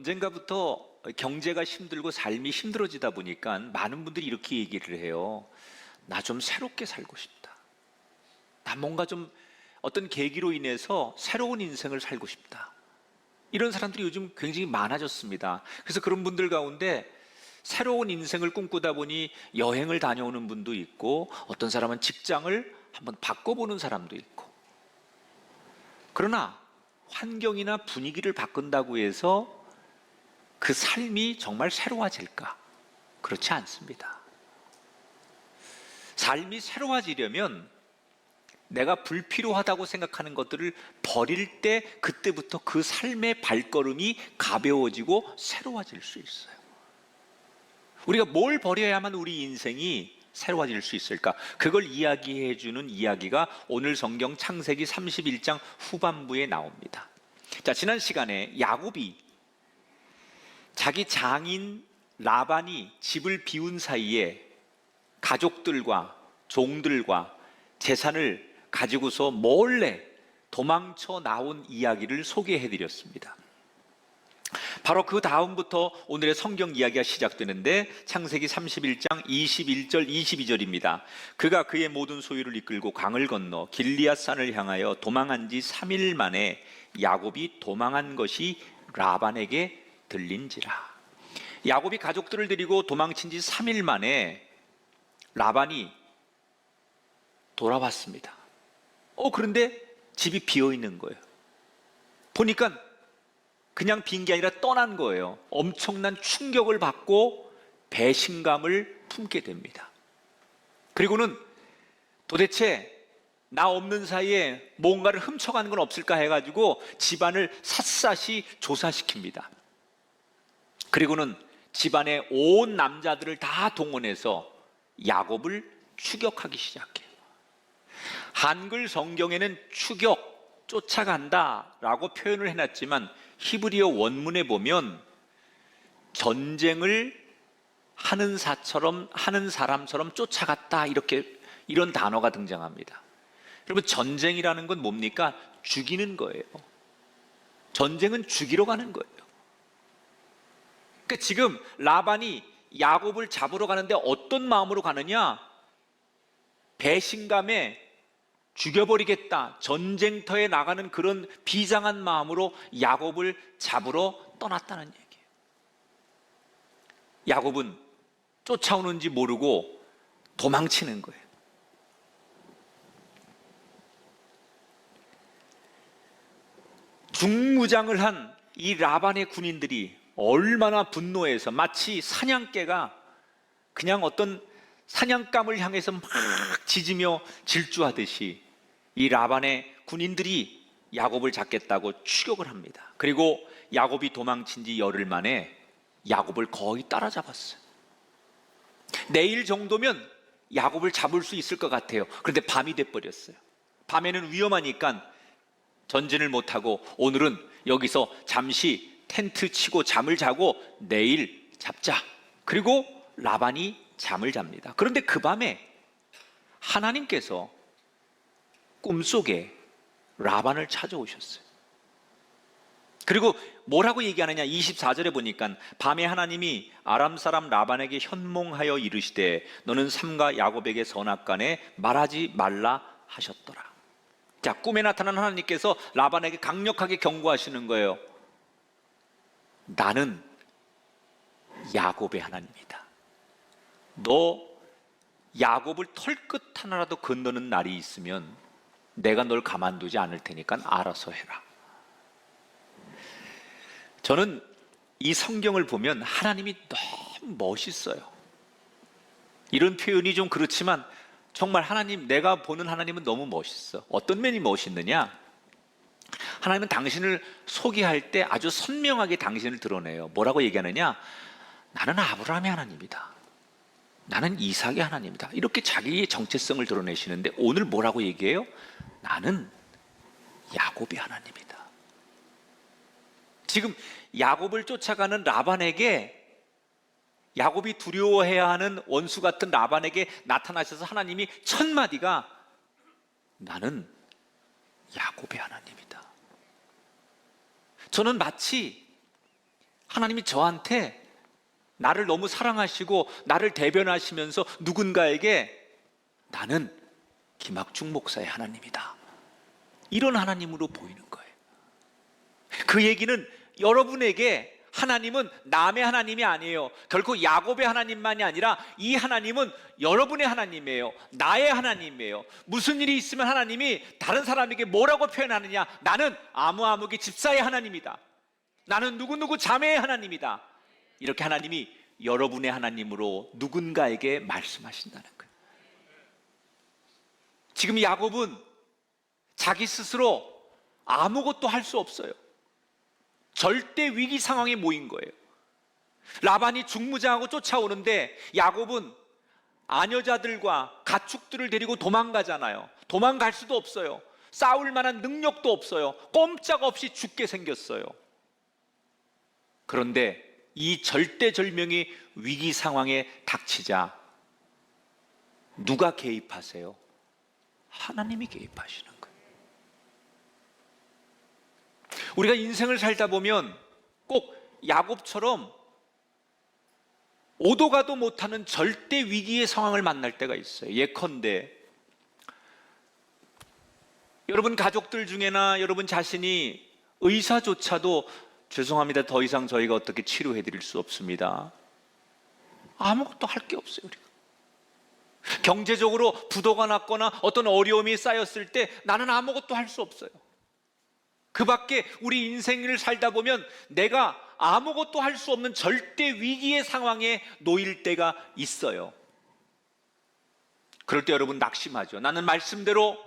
언젠가부터 경제가 힘들고 삶이 힘들어지다 보니까 많은 분들이 이렇게 얘기를 해요. 나 좀 새롭게 살고 싶다. 나 뭔가 좀 어떤 계기로 인해서 새로운 인생을 살고 싶다. 이런 사람들이 요즘 굉장히 많아졌습니다. 그래서 그런 분들 가운데 새로운 인생을 꿈꾸다 보니 여행을 다녀오는 분도 있고, 어떤 사람은 직장을 한번 바꿔보는 사람도 있고. 그러나 환경이나 분위기를 바꾼다고 해서 그 삶이 정말 새로워질까? 그렇지 않습니다. 삶이 새로워지려면 내가 불필요하다고 생각하는 것들을 버릴 때, 그때부터 그 삶의 발걸음이 가벼워지고 새로워질 수 있어요. 우리가 뭘 버려야만 우리 인생이 새로워질 수 있을까? 그걸 이야기해 주는 이야기가 오늘 성경 창세기 31장 후반부에 나옵니다. 자, 지난 시간에 야곱이 자기 장인 라반이 집을 비운 사이에 가족들과 종들과 재산을 가지고서 몰래 도망쳐 나온 이야기를 소개해 드렸습니다. 바로 그 다음부터 오늘의 성경 이야기가 시작되는데, 창세기 31장 21절 22절입니다. 그가 그의 모든 소유를 이끌고 강을 건너 길리앗산을 향하여 도망한 지 3일 만에 야곱이 도망한 것이 라반에게 들린지라. 야곱이 가족들을 데리고 도망친 지 3일 만에 라반이 돌아왔습니다. 그런데 집이 비어 있는 거예요. 보니까 그냥 빈 게 아니라 떠난 거예요. 엄청난 충격을 받고 배신감을 품게 됩니다. 그리고는 도대체 나 없는 사이에 뭔가를 훔쳐가는 건 없을까 해가지고 집안을 샅샅이 조사시킵니다. 그리고는 집안의 온 남자들을 다 동원해서 야곱을 추격하기 시작해요. 한글 성경에는 추격, 쫓아간다 라고 표현을 해놨지만 히브리어 원문에 보면 전쟁을 하는 사람처럼 쫓아갔다, 이런 단어가 등장합니다. 여러분, 전쟁이라는 건 뭡니까? 죽이는 거예요. 전쟁은 죽이러 가는 거예요. 그러니까 지금 라반이 야곱을 잡으러 가는데 어떤 마음으로 가느냐? 배신감에 죽여버리겠다, 전쟁터에 나가는 그런 비장한 마음으로 야곱을 잡으러 떠났다는 얘기예요. 야곱은 쫓아오는지 모르고 도망치는 거예요. 중무장을 한 이 라반의 군인들이 얼마나 분노해서 마치 사냥개가 그냥 어떤 사냥감을 향해서 막 짖으며 질주하듯이 이 라반의 군인들이 야곱을 잡겠다고 추격을 합니다. 그리고 야곱이 도망친 지 열흘 만에 야곱을 거의 따라잡았어요. 내일 정도면 야곱을 잡을 수 있을 것 같아요. 그런데 밤이 돼버렸어요. 밤에는 위험하니까 전진을 못하고 오늘은 여기서 잠시 텐트 치고 잠을 자고 내일 잡자. 그리고 라반이 잠을 잡니다. 그런데 그 밤에 하나님께서 꿈속에 라반을 찾아오셨어요. 그리고 뭐라고 얘기하느냐, 24절에 보니까 밤에 하나님이 아람 사람 라반에게 현몽하여 이르시되 너는 삼가 야곱에게 선악간에 말하지 말라 하셨더라. 자, 꿈에 나타난 하나님께서 라반에게 강력하게 경고하시는 거예요. 나는 야곱의 하나님이다. 너 야곱을 털끝 하나라도 건너는 날이 있으면 내가 널 가만두지 않을 테니까 알아서 해라. 저는 이 성경을 보면 하나님이 너무 멋있어요. 이런 표현이 좀 그렇지만 정말 하나님, 내가 보는 하나님은 너무 멋있어. 어떤 면이 멋있느냐? 하나님은 당신을 소개할 때 아주 선명하게 당신을 드러내요. 뭐라고 얘기하느냐? 나는 아브라함의 하나님이다. 나는 이삭의 하나님이다. 이렇게 자기의 정체성을 드러내시는데 오늘 뭐라고 얘기해요? 나는 야곱의 하나님이다. 지금 야곱을 쫓아가는 라반에게, 야곱이 두려워해야 하는 원수 같은 라반에게 나타나셔서 하나님이 첫 마디가 나는 야곱의 하나님이다. 저는 마치 하나님이 저한테 나를 너무 사랑하시고 나를 대변하시면서 누군가에게 나는 김학중 목사의 하나님이다, 이런 하나님으로 보이는 거예요. 그 얘기는 여러분에게 하나님은 남의 하나님이 아니에요. 결코 야곱의 하나님만이 아니라 이 하나님은 여러분의 하나님이에요. 나의 하나님이에요. 무슨 일이 있으면 하나님이 다른 사람에게 뭐라고 표현하느냐? 나는 아무아무개 집사의 하나님이다, 나는 누구누구 자매의 하나님이다, 이렇게 하나님이 여러분의 하나님으로 누군가에게 말씀하신다는 거예요. 지금 야곱은 자기 스스로 아무것도 할 수 없어요. 절대 위기 상황에 모인 거예요. 라반이 중무장하고 쫓아오는데 야곱은 아녀자들과 가축들을 데리고 도망가잖아요. 도망갈 수도 없어요. 싸울 만한 능력도 없어요. 꼼짝없이 죽게 생겼어요. 그런데 이 절대절명의 위기 상황에 닥치자 누가 개입하세요? 하나님이 개입하시는 거예요. 우리가 인생을 살다 보면 꼭 야곱처럼 오도 가도 못하는 절대 위기의 상황을 만날 때가 있어요. 예컨대 여러분 가족들 중에나 여러분 자신이 의사조차도 죄송합니다, 더 이상 저희가 어떻게 치료해 드릴 수 없습니다, 아무것도 할 게 없어요. 우리가 경제적으로 부도가 났거나 어떤 어려움이 쌓였을 때 나는 아무것도 할 수 없어요. 그 밖에 우리 인생을 살다 보면 내가 아무것도 할 수 없는 절대 위기의 상황에 놓일 때가 있어요. 그럴 때 여러분 낙심하죠. 나는 말씀대로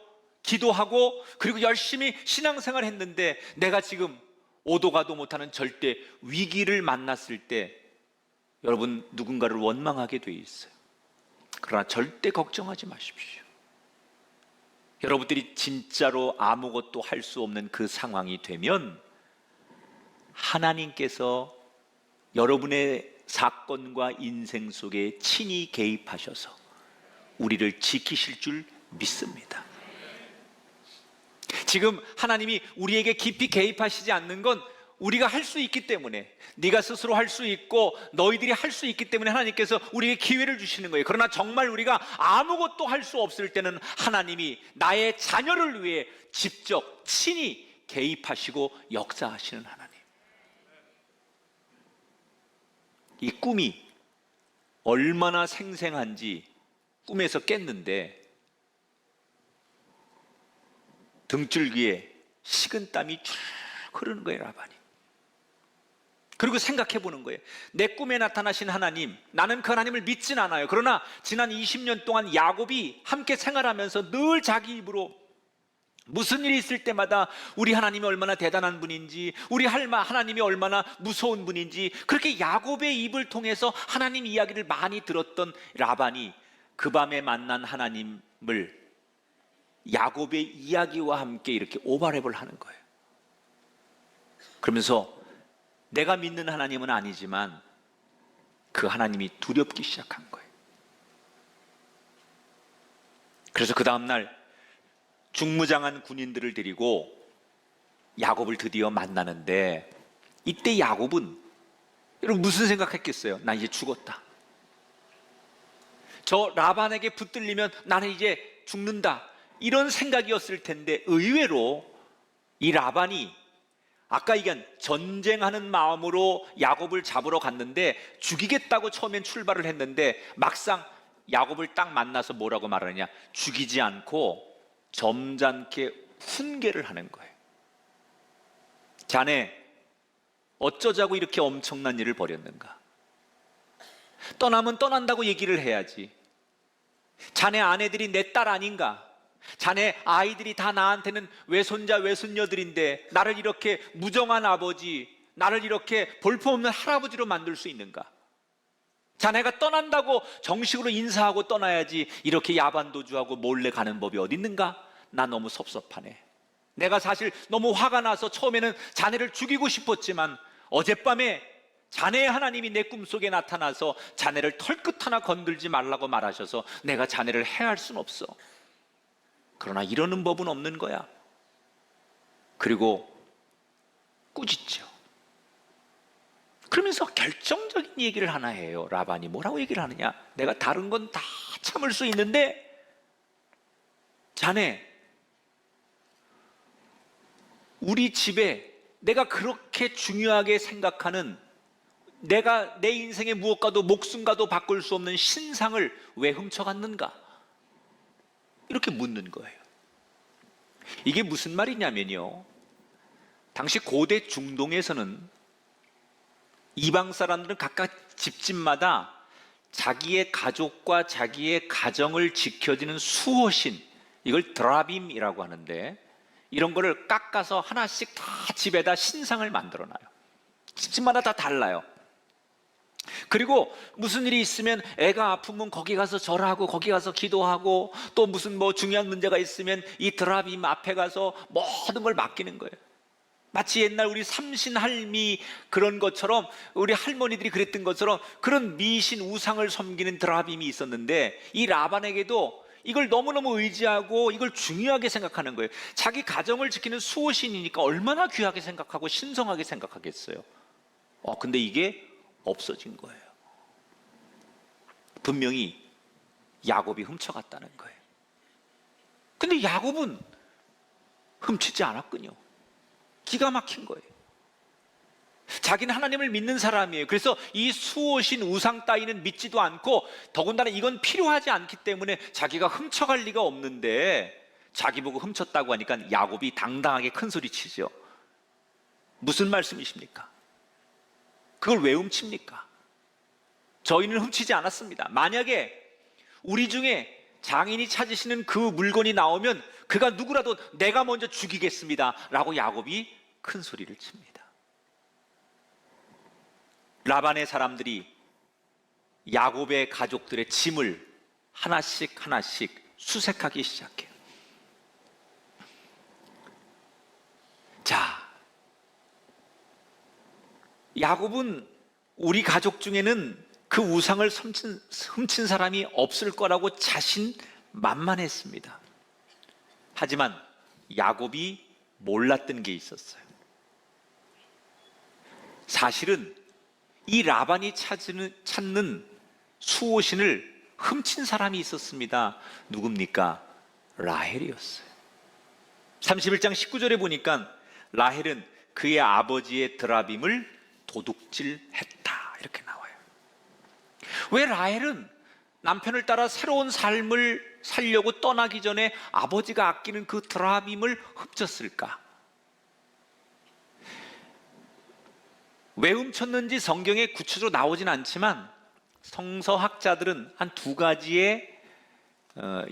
기도하고 그리고 열심히 신앙생활 했는데 내가 지금 오도 가도 못하는 절대 위기를 만났을 때 여러분 누군가를 원망하게 돼 있어요. 그러나 절대 걱정하지 마십시오. 여러분들이 진짜로 아무것도 할 수 없는 그 상황이 되면 하나님께서 여러분의 사건과 인생 속에 친히 개입하셔서 우리를 지키실 줄 믿습니다. 지금 하나님이 우리에게 깊이 개입하시지 않는 건 우리가 할 수 있기 때문에, 네가 스스로 할 수 있고 너희들이 할 수 있기 때문에 하나님께서 우리에게 기회를 주시는 거예요. 그러나 정말 우리가 아무것도 할 수 없을 때는 하나님이 나의 자녀를 위해 직접 친히 개입하시고 역사하시는 하나님. 이 꿈이 얼마나 생생한지 꿈에서 깼는데 등줄기에 식은땀이 쭉 흐르는 거예요, 라반이. 그리고 생각해 보는 거예요. 내 꿈에 나타나신 하나님, 나는 그 하나님을 믿진 않아요. 그러나 지난 20년 동안 야곱이 함께 생활하면서 늘 자기 입으로 무슨 일이 있을 때마다 우리 하나님이 얼마나 대단한 분인지, 우리 하나님이 얼마나 무서운 분인지, 그렇게 야곱의 입을 통해서 하나님 이야기를 많이 들었던 라반이 그 밤에 만난 하나님을 야곱의 이야기와 함께 이렇게 오버랩을 하는 거예요. 그러면서 내가 믿는 하나님은 아니지만 그 하나님이 두렵기 시작한 거예요. 그래서 그 다음날 중무장한 군인들을 데리고 야곱을 드디어 만나는데, 이때 야곱은 여러분 무슨 생각했겠어요? 나 이제 죽었다, 저 라반에게 붙들리면 나는 이제 죽는다, 이런 생각이었을 텐데 의외로 이 라반이 아까 얘기한 전쟁하는 마음으로 야곱을 잡으러 갔는데 죽이겠다고 처음엔 출발을 했는데 막상 야곱을 딱 만나서 뭐라고 말하느냐, 죽이지 않고 점잖게 훈계를 하는 거예요. 자네 어쩌자고 이렇게 엄청난 일을 벌였는가? 떠나면 떠난다고 얘기를 해야지. 자네 아내들이 내 딸 아닌가? 자네 아이들이 다 나한테는 외손자 외손녀들인데 나를 이렇게 무정한 아버지, 나를 이렇게 볼품없는 할아버지로 만들 수 있는가? 자네가 떠난다고 정식으로 인사하고 떠나야지 이렇게 야반도주하고 몰래 가는 법이 어디 있는가? 나 너무 섭섭하네. 내가 사실 너무 화가 나서 처음에는 자네를 죽이고 싶었지만 어젯밤에 자네의 하나님이 내 꿈속에 나타나서 자네를 털끝 하나 건들지 말라고 말하셔서 내가 자네를 해할 순 없어. 그러나 이러는 법은 없는 거야. 그리고 꾸짖죠. 그러면서 결정적인 얘기를 하나 해요. 라반이 뭐라고 얘기를 하느냐? 내가 다른 건 다 참을 수 있는데 자네, 우리 집에 내가 그렇게 중요하게 생각하는, 내가 내 인생의 무엇과도 목숨과도 바꿀 수 없는 신상을 왜 훔쳐갔는가? 이렇게 묻는 거예요. 이게 무슨 말이냐면요, 당시 고대 중동에서는 이방 사람들은 각각 집집마다 자기의 가족과 자기의 가정을 지켜주는 수호신, 이걸 드라빔이라고 하는데, 이런 거를 깎아서 하나씩 다 집에다 신상을 만들어 놔요. 집집마다 다 달라요. 그리고 무슨 일이 있으면, 애가 아프면 거기 가서 절하고 거기 가서 기도하고, 또 무슨 뭐 중요한 문제가 있으면 이 드라빔 앞에 가서 모든 걸 맡기는 거예요. 마치 옛날 우리 삼신할미 그런 것처럼, 우리 할머니들이 그랬던 것처럼 그런 미신 우상을 섬기는 드라빔이 있었는데, 이 라반에게도 이걸 너무너무 의지하고 이걸 중요하게 생각하는 거예요. 자기 가정을 지키는 수호신이니까 얼마나 귀하게 생각하고 신성하게 생각하겠어요. 근데 이게 없어진 거예요. 분명히 야곱이 훔쳐갔다는 거예요. 근데 야곱은 훔치지 않았군요. 기가 막힌 거예요. 자기는 하나님을 믿는 사람이에요. 그래서 이 수호신 우상 따위는 믿지도 않고, 더군다나 이건 필요하지 않기 때문에 자기가 훔쳐갈 리가 없는데, 자기 보고 훔쳤다고 하니까 야곱이 당당하게 큰 소리 치죠. 무슨 말씀이십니까? 그걸 왜 훔칩니까? 저희는 훔치지 않았습니다. 만약에 우리 중에 장인이 찾으시는 그 물건이 나오면 그가 누구라도 내가 먼저 죽이겠습니다 라고 야곱이 큰 소리를 칩니다. 라반의 사람들이 야곱의 가족들의 짐을 하나씩 하나씩 수색하기 시작해요. 자, 야곱은 우리 가족 중에는 그 우상을 훔친 사람이 없을 거라고 자신만만했습니다. 하지만 야곱이 몰랐던 게 있었어요. 사실은 이 라반이 찾는 수호신을 훔친 사람이 있었습니다. 누굽니까? 라헬이었어요. 31장 19절에 보니까 라헬은 그의 아버지의 드라빔을 도둑질했다, 이렇게 나와요. 왜 라헬은 남편을 따라 새로운 삶을 살려고 떠나기 전에 아버지가 아끼는 그 드라빔을 훔쳤을까? 왜 훔쳤는지 성경에 구체적으로 나오진 않지만 성서학자들은 한 두 가지의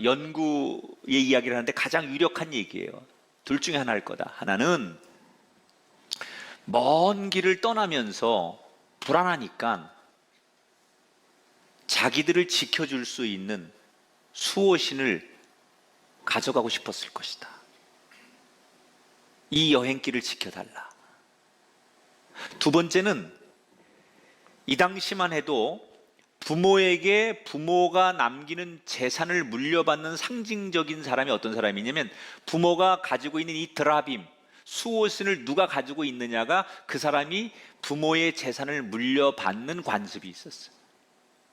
연구의 이야기를 하는데 가장 유력한 얘기예요. 둘 중에 하나일 거다. 하나는 먼 길을 떠나면서 불안하니까 자기들을 지켜줄 수 있는 수호신을 가져가고 싶었을 것이다. 이 여행길을 지켜달라. 두 번째는 이 당시만 해도 부모에게 부모가 남기는 재산을 물려받는 상징적인 사람이 어떤 사람이냐면, 부모가 가지고 있는 이 드라빔, 수호신을 누가 가지고 있느냐가 그 사람이 부모의 재산을 물려받는 관습이 있었어요.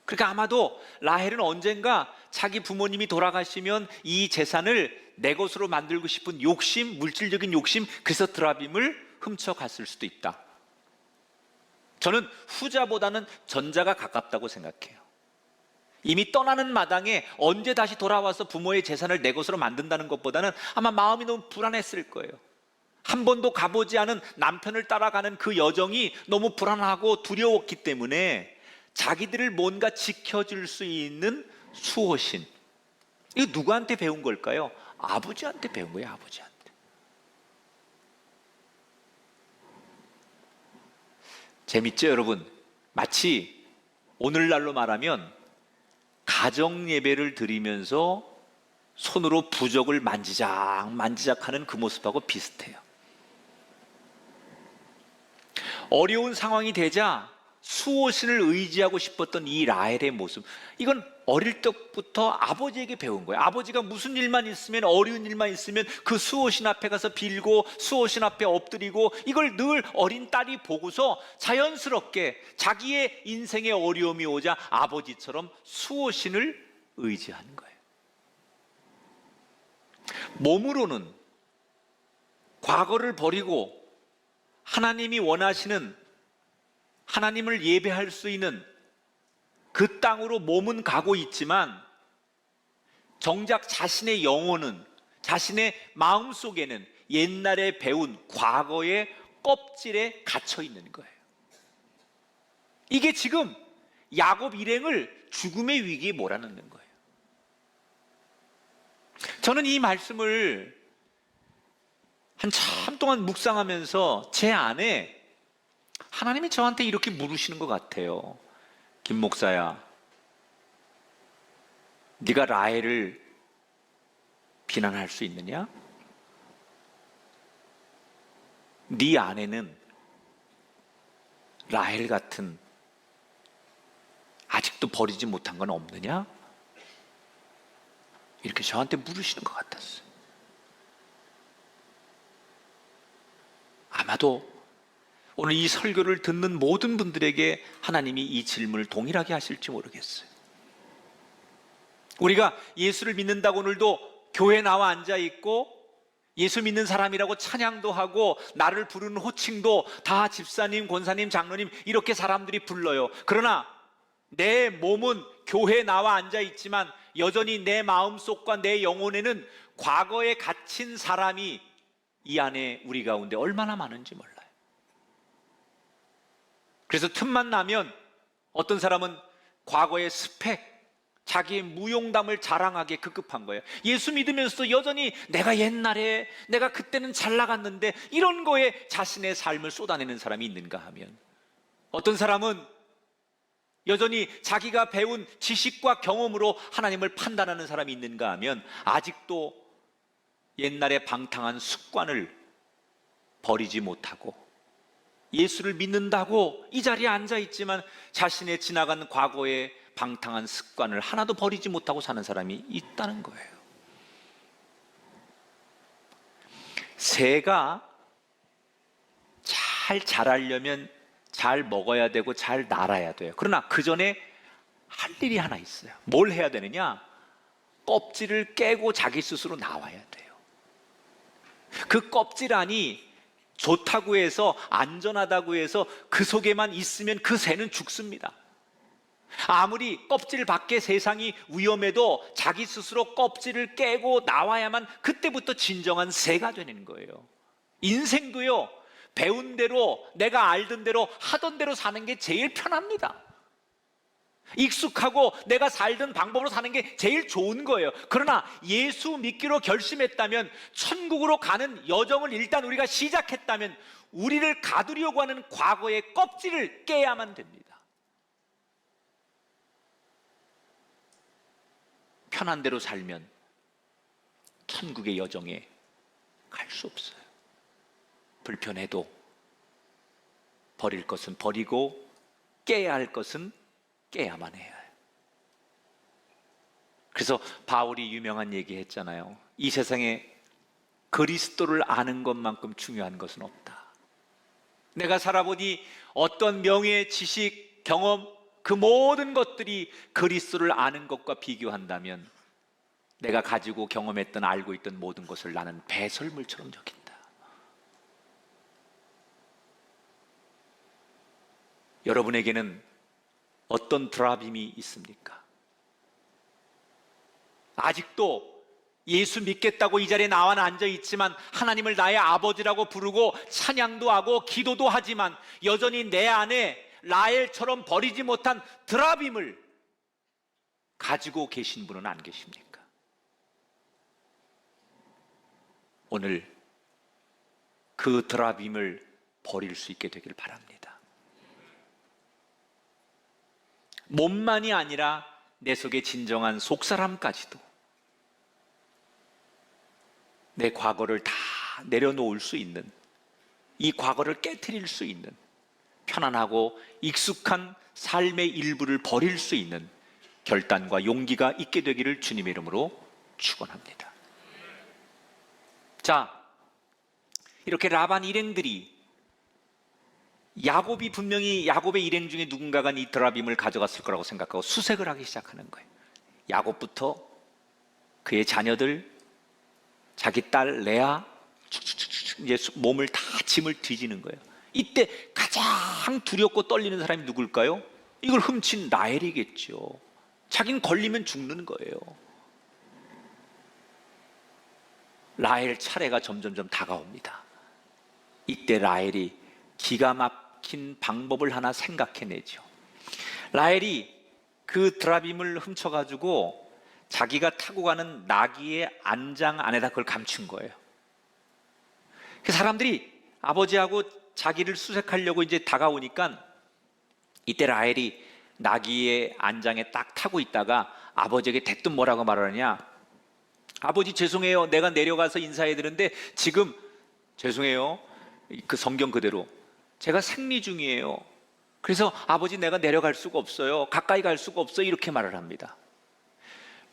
그러니까 아마도 라헬은 언젠가 자기 부모님이 돌아가시면 이 재산을 내 것으로 만들고 싶은 욕심, 물질적인 욕심, 그래서 드라빔을 훔쳐갔을 수도 있다. 저는 후자보다는 전자가 가깝다고 생각해요. 이미 떠나는 마당에 언제 다시 돌아와서 부모의 재산을 내 것으로 만든다는 것보다는 아마 마음이 너무 불안했을 거예요. 한 번도 가보지 않은 남편을 따라가는 그 여정이 너무 불안하고 두려웠기 때문에 자기들을 뭔가 지켜줄 수 있는 수호신, 이거 누구한테 배운 걸까요? 아버지한테 배운 거예요. 아버지한테. 재밌죠, 여러분? 마치 오늘날로 말하면 가정 예배를 드리면서 손으로 부적을 만지작 하는 그 모습하고 비슷해요. 어려운 상황이 되자 수호신을 의지하고 싶었던 이 라헬의 모습, 이건 어릴 때부터 아버지에게 배운 거예요. 아버지가 무슨 일만 있으면, 어려운 일만 있으면 그 수호신 앞에 가서 빌고 수호신 앞에 엎드리고, 이걸 늘 어린 딸이 보고서 자연스럽게 자기의 인생의 어려움이 오자 아버지처럼 수호신을 의지하는 거예요. 몸으로는 과거를 버리고 하나님이 원하시는, 하나님을 예배할 수 있는 그 땅으로 몸은 가고 있지만, 정작 자신의 영혼은, 자신의 마음속에는 옛날에 배운 과거의 껍질에 갇혀 있는 거예요. 이게 지금 야곱 일행을 죽음의 위기에 몰아넣는 거예요. 저는 이 말씀을 한참 동안 묵상하면서 제 안에 하나님이 저한테 이렇게 물으시는 것 같아요. 김 목사야, 네가 라헬을 비난할 수 있느냐? 네 안에는 라헬 같은 아직도 버리지 못한 건 없느냐? 이렇게 저한테 물으시는 것 같았어요. 아마도 오늘 이 설교를 듣는 모든 분들에게 하나님이 이 질문을 동일하게 하실지 모르겠어요. 우리가 예수를 믿는다고 오늘도 교회에 나와 앉아 있고, 예수 믿는 사람이라고 찬양도 하고, 나를 부르는 호칭도 다 집사님, 권사님, 장로님 이렇게 사람들이 불러요. 그러나 내 몸은 교회에 나와 앉아 있지만 여전히 내 마음속과 내 영혼에는 과거에 갇힌 사람이 이 안에 우리 가운데 얼마나 많은지 몰라요. 그래서 틈만 나면 어떤 사람은 과거의 스펙, 자기의 무용담을 자랑하기에 급급한 거예요. 예수 믿으면서도 여전히 내가 옛날에, 내가 그때는 잘 나갔는데, 이런 거에 자신의 삶을 쏟아내는 사람이 있는가 하면, 어떤 사람은 여전히 자기가 배운 지식과 경험으로 하나님을 판단하는 사람이 있는가 하면, 아직도 옛날에 방탕한 습관을 버리지 못하고 예수를 믿는다고 이 자리에 앉아 있지만 자신의 지나간 과거의 방탕한 습관을 하나도 버리지 못하고 사는 사람이 있다는 거예요. 새가 잘 자라려면 잘 먹어야 되고 잘 날아야 돼요. 그러나 그 전에 할 일이 하나 있어요. 뭘 해야 되느냐? 껍질을 깨고 자기 스스로 나와야 돼요. 그 껍질 안이 좋다고 해서, 안전하다고 해서 그 속에만 있으면 그 새는 죽습니다. 아무리 껍질 밖의 세상이 위험해도 자기 스스로 껍질을 깨고 나와야만 그때부터 진정한 새가 되는 거예요. 인생도요, 배운 대로, 내가 알던 대로, 하던 대로 사는 게 제일 편합니다. 익숙하고 내가 살던 방법으로 사는 게 제일 좋은 거예요. 그러나 예수 믿기로 결심했다면, 천국으로 가는 여정을 일단 우리가 시작했다면, 우리를 가두려고 하는 과거의 껍질을 깨야만 됩니다. 편한 대로 살면 천국의 여정에 갈 수 없어요. 불편해도 버릴 것은 버리고 깨야 할 것은 깨야만 해요. 그래서 바울이 유명한 얘기 했잖아요. 이 세상에 그리스도를 아는 것만큼 중요한 것은 없다. 내가 살아보니 어떤 명예, 지식, 경험, 그 모든 것들이 그리스도를 아는 것과 비교한다면 내가 가지고 경험했던, 알고 있던 모든 것을 나는 배설물처럼 여긴다. 여러분에게는 어떤 드라빔이 있습니까? 아직도 예수 믿겠다고 이 자리에 나와 앉아 있지만, 하나님을 나의 아버지라고 부르고 찬양도 하고 기도도 하지만 여전히 내 안에 라헬처럼 버리지 못한 드라빔을 가지고 계신 분은 안 계십니까? 오늘 그 드라빔을 버릴 수 있게 되길 바랍니다. 몸만이 아니라 내 속에 진정한 속사람까지도, 내 과거를 다 내려놓을 수 있는, 이 과거를 깨트릴 수 있는, 편안하고 익숙한 삶의 일부를 버릴 수 있는 결단과 용기가 있게 되기를 주님의 이름으로 축원합니다. 자, 이렇게 라반 일행들이, 야곱이 분명히 야곱의 일행 중에 누군가가 이 드라빔을 가져갔을 거라고 생각하고 수색을 하기 시작하는 거예요. 야곱부터 그의 자녀들, 자기 딸 레아, 축축축축 이제 몸을 다 짐을 뒤지는 거예요. 이때 가장 두렵고 떨리는 사람이 누굴까요? 이걸 훔친 라헬이겠죠. 자기는 걸리면 죽는 거예요. 라헬 차례가 점점점 다가옵니다. 이때 라헬이 기가 막힌 방법을 하나 생각해내죠. 라헬이 그 드라빔을 훔쳐가지고 자기가 타고 가는 나귀의 안장 안에다 그걸 감춘 거예요. 그 사람들이 아버지하고 자기를 수색하려고 이제 다가오니까 이때 라헬이 나귀의 안장에 딱 타고 있다가 아버지에게 대뜸 뭐라고 말하느냐? 아버지 죄송해요. 내가 내려가서 인사해 드렸는데 지금 죄송해요. 그 성경 그대로 제가 생리 중이에요. 그래서 아버지 내가 내려갈 수가 없어요. 가까이 갈 수가 없어요. 이렇게 말을 합니다.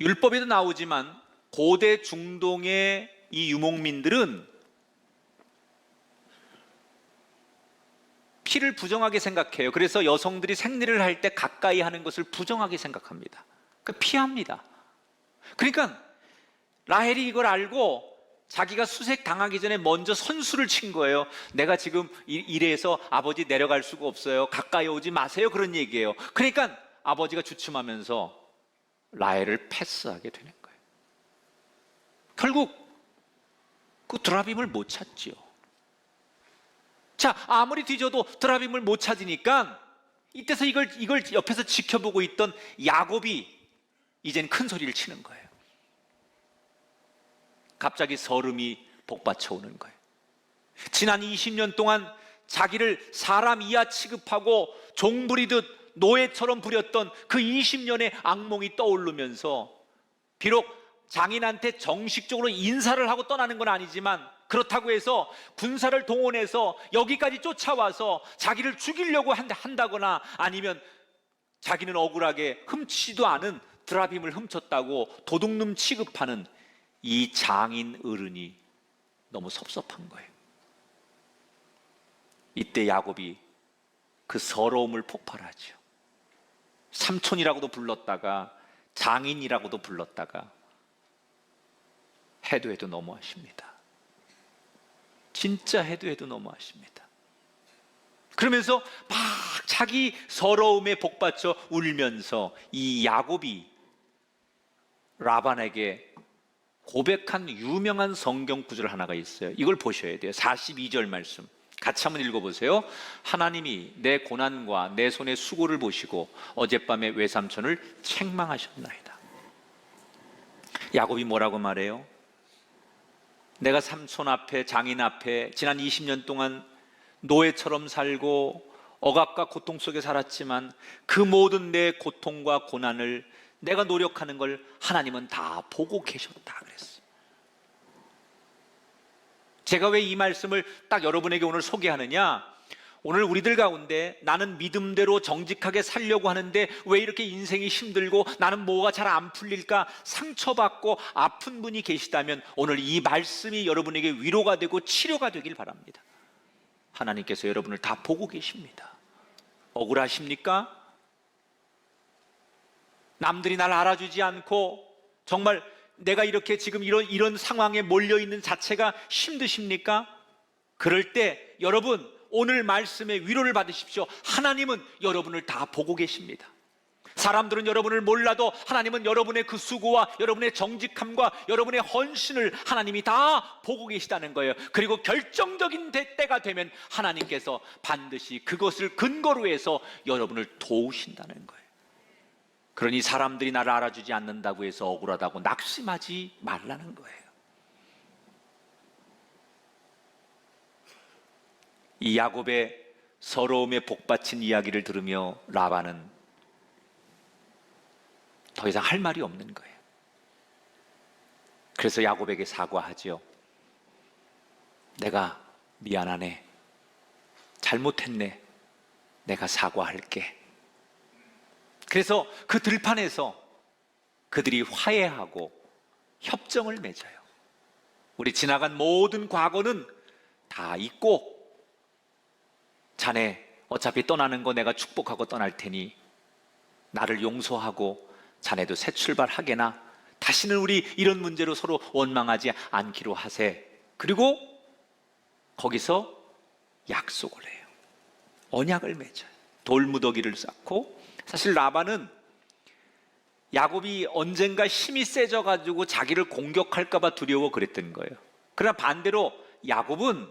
율법에도 나오지만 고대 중동의 이 유목민들은 피를 부정하게 생각해요. 그래서 여성들이 생리를 할 때 가까이 하는 것을 부정하게 생각합니다. 그러니까 피합니다. 그러니까 라헬이 이걸 알고 자기가 수색 당하기 전에 먼저 선수를 친 거예요. 내가 지금 이래서 아버지 내려갈 수가 없어요. 가까이 오지 마세요. 그런 얘기예요. 그러니까 아버지가 주춤하면서 라헬을 패스하게 되는 거예요. 결국 그 드라빔을 못 찾지요. 자, 아무리 뒤져도 드라빔을 못 찾으니까 이때서 이걸 옆에서 지켜보고 있던 야곱이 이젠 큰 소리를 치는 거예요. 갑자기 서름이 복받쳐 오는 거예요. 지난 20년 동안 자기를 사람 이하 취급하고 종부리듯 노예처럼 부렸던 그 20년의 악몽이 떠오르면서 비록 장인한테 정식적으로 인사를 하고 떠나는 건 아니지만 그렇다고 해서 군사를 동원해서 여기까지 쫓아와서 자기를 죽이려고 한다거나 아니면 자기는 억울하게 훔치지도 않은 드라빔을 훔쳤다고 도둑놈 취급하는 이 장인 어른이 너무 섭섭한 거예요. 이때 야곱이 그 서러움을 폭발하죠. 삼촌이라고도 불렀다가 장인이라고도 불렀다가 해도 너무하십니다. 진짜 해도 너무하십니다. 그러면서 막 자기 서러움에 복받쳐 울면서 이 야곱이 라반에게 고백한 유명한 성경 구절 하나가 있어요. 이걸 보셔야 돼요. 42절 말씀 같이 한번 읽어보세요. 하나님이 내 고난과 내 손의 수고를 보시고 어젯밤에 외삼촌을 책망하셨나이다. 야곱이 뭐라고 말해요? 내가 삼촌 앞에 장인 앞에 지난 20년 동안 노예처럼 살고 억압과 고통 속에 살았지만 그 모든 내 고통과 고난을 내가 노력하는 걸 하나님은 다 보고 계셨다 그랬어요. 제가 왜 이 말씀을 딱 여러분에게 오늘 소개하느냐? 오늘 우리들 가운데 나는 믿음대로 정직하게 살려고 하는데 왜 이렇게 인생이 힘들고 나는 뭐가 잘 안 풀릴까 상처받고 아픈 분이 계시다면 오늘 이 말씀이 여러분에게 위로가 되고 치료가 되길 바랍니다. 하나님께서 여러분을 다 보고 계십니다. 억울하십니까? 남들이 날 알아주지 않고 정말 내가 이렇게 지금 이런 상황에 몰려있는 자체가 힘드십니까? 그럴 때 여러분 오늘 말씀에 위로를 받으십시오. 하나님은 여러분을 다 보고 계십니다. 사람들은 여러분을 몰라도 하나님은 여러분의 그 수고와 여러분의 정직함과 여러분의 헌신을 하나님이 다 보고 계시다는 거예요. 그리고 결정적인 때가 되면 하나님께서 반드시 그것을 근거로 해서 여러분을 도우신다는 거예요. 그러니 사람들이 나를 알아주지 않는다고 해서 억울하다고 낙심하지 말라는 거예요. 이 야곱의 서러움에 복받친 이야기를 들으며 라반은 더 이상 할 말이 없는 거예요. 그래서 야곱에게 사과하죠. 내가 미안하네. 잘못했네. 내가 사과할게. 그래서 그 들판에서 그들이 화해하고 협정을 맺어요. 우리 지나간 모든 과거는 다 잊고, 자네 어차피 떠나는 거 내가 축복하고 떠날 테니 나를 용서하고 자네도 새 출발하게나, 다시는 우리 이런 문제로 서로 원망하지 않기로 하세. 그리고 거기서 약속을 해요. 언약을 맺어요. 돌무더기를 쌓고. 사실 라반은 야곱이 언젠가 힘이 세져가지고 자기를 공격할까봐 두려워 그랬던 거예요. 그러나 반대로 야곱은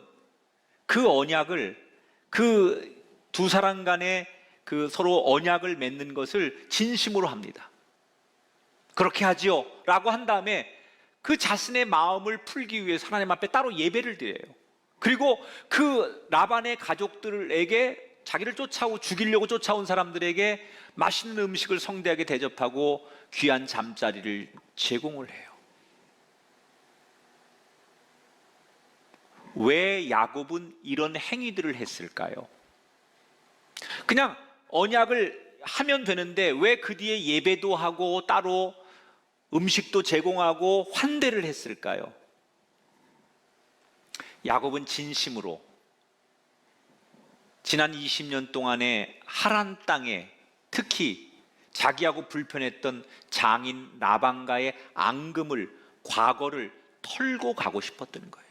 그 언약을, 그 두 사람 간의 그 서로 언약을 맺는 것을 진심으로 합니다. 그렇게 하지요 라고 한 다음에 그 자신의 마음을 풀기 위해서 하나님 앞에 따로 예배를 드려요. 그리고 그 라반의 가족들에게, 자기를 쫓아오고 죽이려고 쫓아온 사람들에게 맛있는 음식을 성대하게 대접하고 귀한 잠자리를 제공을 해요. 왜 야곱은 이런 행위들을 했을까요? 그냥 언약을 하면 되는데 왜 그 뒤에 예배도 하고 따로 음식도 제공하고 환대를 했을까요? 야곱은 진심으로 지난 20년 동안에 하란 땅에, 특히 자기하고 불편했던 장인 라반과의 앙금을, 과거를 털고 가고 싶었던 거예요.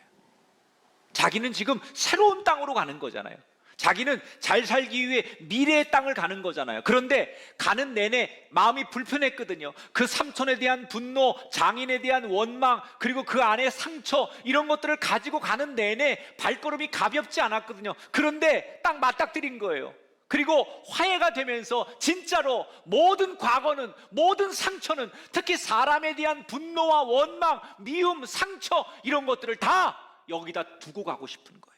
자기는 지금 새로운 땅으로 가는 거잖아요. 자기는 잘 살기 위해 미래의 땅을 가는 거잖아요. 그런데 가는 내내 마음이 불편했거든요. 그 삼촌에 대한 분노, 장인에 대한 원망, 그리고 그 안에 상처, 이런 것들을 가지고 가는 내내 발걸음이 가볍지 않았거든요. 그런데 딱 맞닥뜨린 거예요. 그리고 화해가 되면서 진짜로 모든 과거는, 모든 상처는, 특히 사람에 대한 분노와 원망, 미움, 상처, 이런 것들을 다 여기다 두고 가고 싶은 거예요.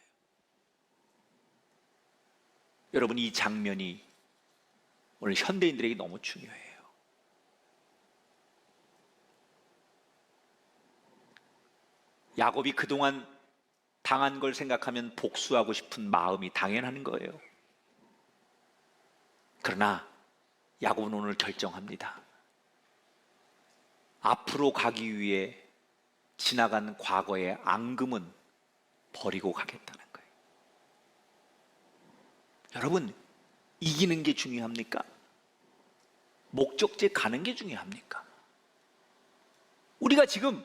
여러분, 이 장면이 오늘 현대인들에게 너무 중요해요. 야곱이 그동안 당한 걸 생각하면 복수하고 싶은 마음이 당연한 거예요. 그러나 야곱은 오늘 결정합니다. 앞으로 가기 위해 지나간 과거의 앙금은 버리고 가겠다는 거예요. 여러분, 이기는 게 중요합니까? 목적지에 가는 게 중요합니까? 우리가 지금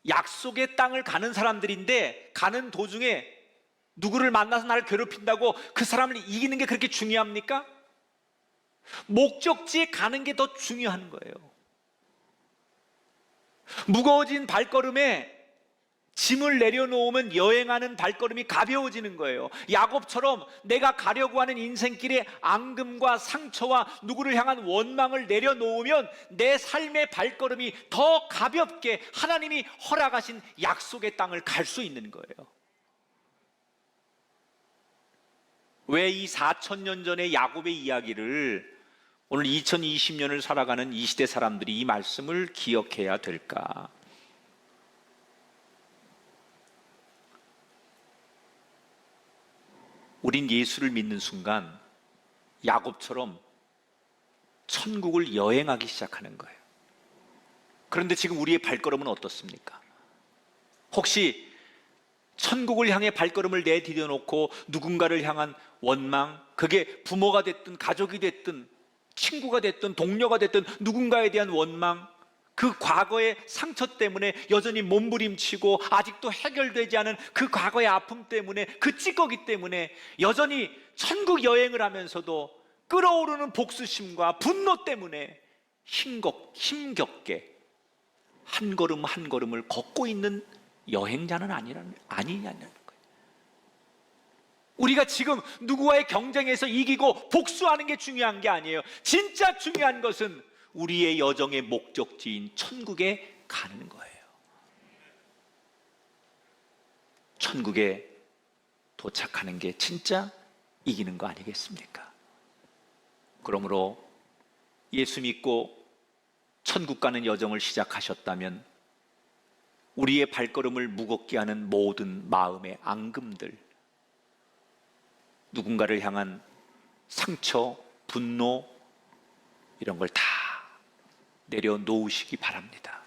약속의 땅을 가는 사람들인데, 가는 도중에 누구를 만나서 나를 괴롭힌다고 그 사람을 이기는 게 그렇게 중요합니까? 목적지에 가는 게 더 중요한 거예요. 무거워진 발걸음에 짐을 내려놓으면 여행하는 발걸음이 가벼워지는 거예요. 야곱처럼 내가 가려고 하는 인생길에 앙금과 상처와 누구를 향한 원망을 내려놓으면 내 삶의 발걸음이 더 가볍게 하나님이 허락하신 약속의 땅을 갈 수 있는 거예요. 왜 이 4,000년 전의 야곱의 이야기를 오늘 2020년을 살아가는 이 시대 사람들이 이 말씀을 기억해야 될까? 우린 예수를 믿는 순간 야곱처럼 천국을 여행하기 시작하는 거예요. 그런데 지금 우리의 발걸음은 어떻습니까? 혹시 천국을 향해 발걸음을 내디뎌놓고 누군가를 향한 원망, 그게 부모가 됐든 가족이 됐든 친구가 됐든 동료가 됐든 누군가에 대한 원망, 그 과거의 상처 때문에 여전히 몸부림치고 아직도 해결되지 않은 그 과거의 아픔 때문에, 그 찌꺼기 때문에 여전히 천국 여행을 하면서도 끓어오르는 복수심과 분노 때문에 힘겹게 한 걸음 한 걸음을 걷고 있는 여행자는 아니냐는 거예요. 우리가 지금 누구와의 경쟁에서 이기고 복수하는 게 중요한 게 아니에요. 진짜 중요한 것은 우리의 여정의 목적지인 천국에 가는 거예요. 천국에 도착하는 게 진짜 이기는 거 아니겠습니까? 그러므로 예수 믿고 천국 가는 여정을 시작하셨다면 우리의 발걸음을 무겁게 하는 모든 마음의 앙금들, 누군가를 향한 상처, 분노, 이런 걸 다 내려놓으시기 바랍니다.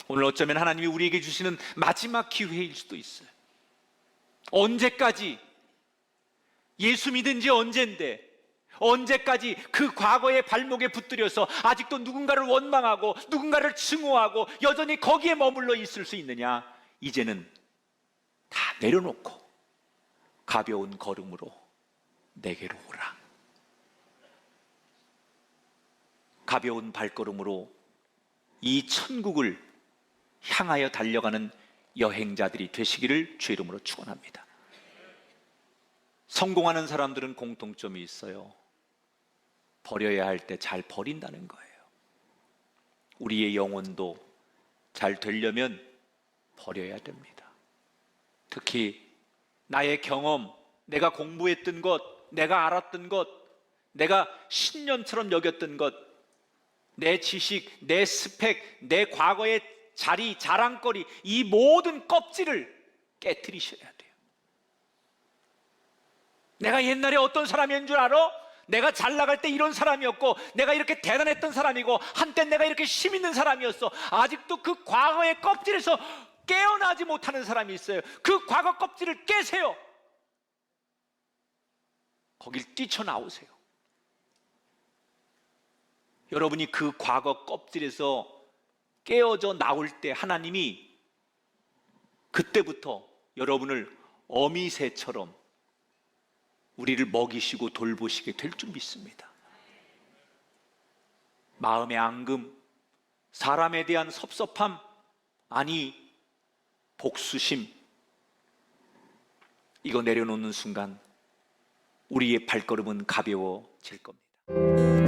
오늘 어쩌면 하나님이 우리에게 주시는 마지막 기회일 수도 있어요. 언제까지 예수 믿은 지 언젠데 언제까지 그 과거의 발목에 붙들여서 아직도 누군가를 원망하고 누군가를 증오하고 여전히 거기에 머물러 있을 수 있느냐? 이제는 다 내려놓고 가벼운 걸음으로 내게로 오라. 가벼운 발걸음으로 이 천국을 향하여 달려가는 여행자들이 되시기를 주 이름으로 축원합니다. 성공하는 사람들은 공통점이 있어요. 버려야 할 때 잘 버린다는 거예요. 우리의 영혼도 잘 되려면 버려야 됩니다. 특히 나의 경험, 내가 공부했던 것, 내가 알았던 것, 내가 신념처럼 여겼던 것, 내 지식, 내 스펙, 내 과거의 자리, 자랑거리, 이 모든 껍질을 깨트리셔야 돼요. 내가 옛날에 어떤 사람인 줄 알아? 내가 잘 나갈 때 이런 사람이었고, 내가 이렇게 대단했던 사람이고, 한때 내가 이렇게 힘 있는 사람이었어. 아직도 그 과거의 껍질에서 깨어나지 못하는 사람이 있어요. 그 과거 껍질을 깨세요. 거길 뛰쳐나오세요. 여러분이 그 과거 껍질에서 깨어져 나올 때 하나님이 그때부터 여러분을 어미새처럼 우리를 먹이시고 돌보시게 될 줄 믿습니다. 마음의 앙금, 사람에 대한 섭섭함, 아니 복수심, 이거 내려놓는 순간 우리의 발걸음은 가벼워질 겁니다.